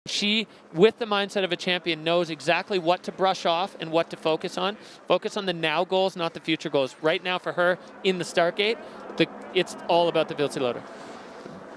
She, with the mindset of a champion, knows exactly what to brush off and what to focus on. Focus on the now goals, not the future goals. Right now for her in the start gate, it's all about the Wildseeloader.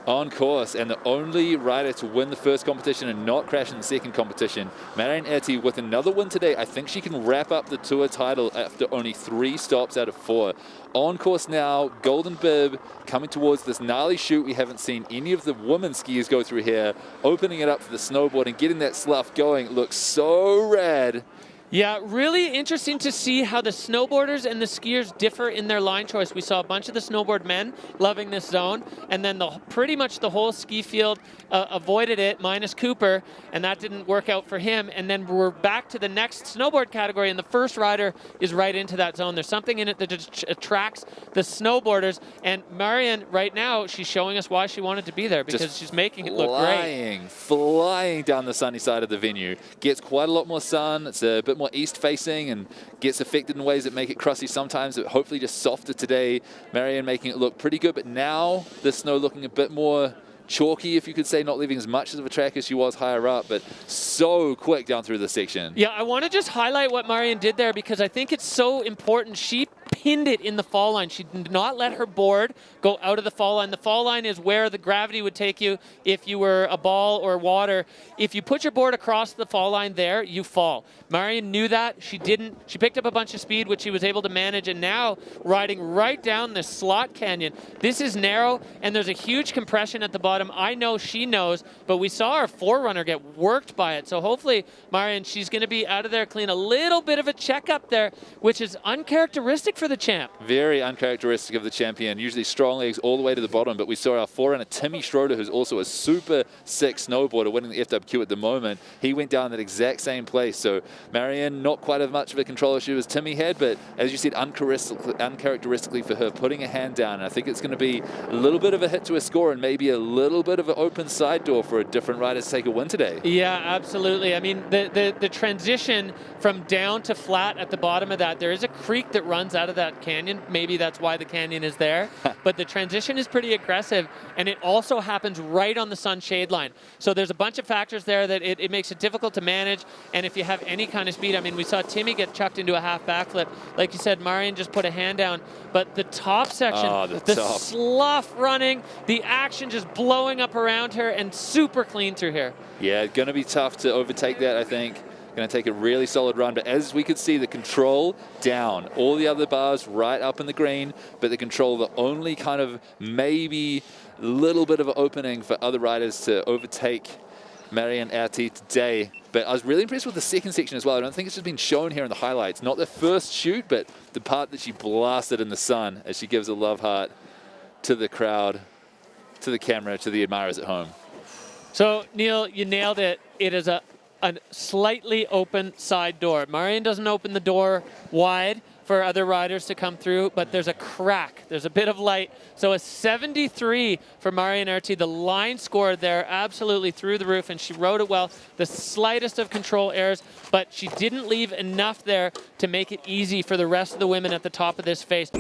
On course, and the only rider to win the first competition and not crash in the second competition. Marion Haerty with another win today. I think she can wrap up the tour title after only 3 stops out of 4. On course now, golden bib coming towards this gnarly chute. We haven't seen any of the women skiers go through here. Opening it up for the snowboard and getting that slough going. It looks so rad. Yeah, really interesting to see how the snowboarders and the skiers differ in their line choice. We saw a bunch of the snowboard men loving this zone, and then pretty much the whole ski field avoided it, minus Cooper, and that didn't work out for him. And then we're back to the next snowboard category, and the first rider is right into that zone. There's something in it that attracts the snowboarders, and Marion, right now, she's showing us why she wanted to be there, because she's making it look great. Flying down the sunny side of the venue. Gets quite a lot more sun. It's a bit more east facing and gets affected in ways that make it crusty sometimes, but hopefully just softer today. Marion making it look pretty good, but now the snow looking a bit more chalky, if you could say, not leaving as much of a track as she was higher up, but so quick down through the section. Yeah, I want to just highlight what Marion did there, because I think it's so important. She pinned it in the fall line. She did not let her board go out of the fall line. The fall line is where the gravity would take you if you were a ball or water. If you put your board across the fall line there, you fall. Marion knew that. She didn't. She picked up a bunch of speed, which she was able to manage, and now riding right down this slot canyon. This is narrow, and there's a huge compression at the bottom. I know she knows, but we saw our forerunner get worked by it. So hopefully, Marion, she's going to be out of there clean. A little bit of a checkup there, which is uncharacteristic for the champ. Very uncharacteristic of the champion. Usually strong legs all the way to the bottom, but we saw our forerunner, Timmy Schroeder, who's also a super sick snowboarder, winning the FWQ at the moment. He went down that exact same place. So Marion, not quite as much of a control issue as Timmy had, but as you said, uncharacteristically for her, putting a hand down. And I think it's going to be a little bit of a hit to a score and maybe a little bit of an open side door for a different rider to take a win today. Yeah, absolutely. I mean, the transition from down to flat at the bottom of that, there is a creek that runs out of that canyon. Maybe that's why the canyon is there. But the transition is pretty aggressive, and it also happens right on the sun shade line. So there's a bunch of factors there that it makes it difficult to manage. And if you have any kind of speed, I mean, we saw Timmy get chucked into a half backflip. Like you said, Marion just put a hand down. But the top section, the slough running, the action just blowing up around her, and super clean through here. Yeah, going to be tough to overtake that, I think. Going to take a really solid run, but as we could see, the control down, all the other bars right up in the green, but the control, the only kind of maybe little bit of an opening for other riders to overtake Marion Haerty today. But I was really impressed with the second section as well. I don't think it's just been shown here in the highlights. Not the first shoot, but the part that she blasted in the sun as she gives a love heart to the crowd, to the camera, to the admirers at home. So, Neil, you nailed it. It is a slightly open side door. Marion doesn't open the door wide for other riders to come through, but there's a crack. There's a bit of light. So a 73 for Marion Haerty. The line score there absolutely through the roof, and she rode it well. The slightest of control errors, but she didn't leave enough there to make it easy for the rest of the women at the top of this face.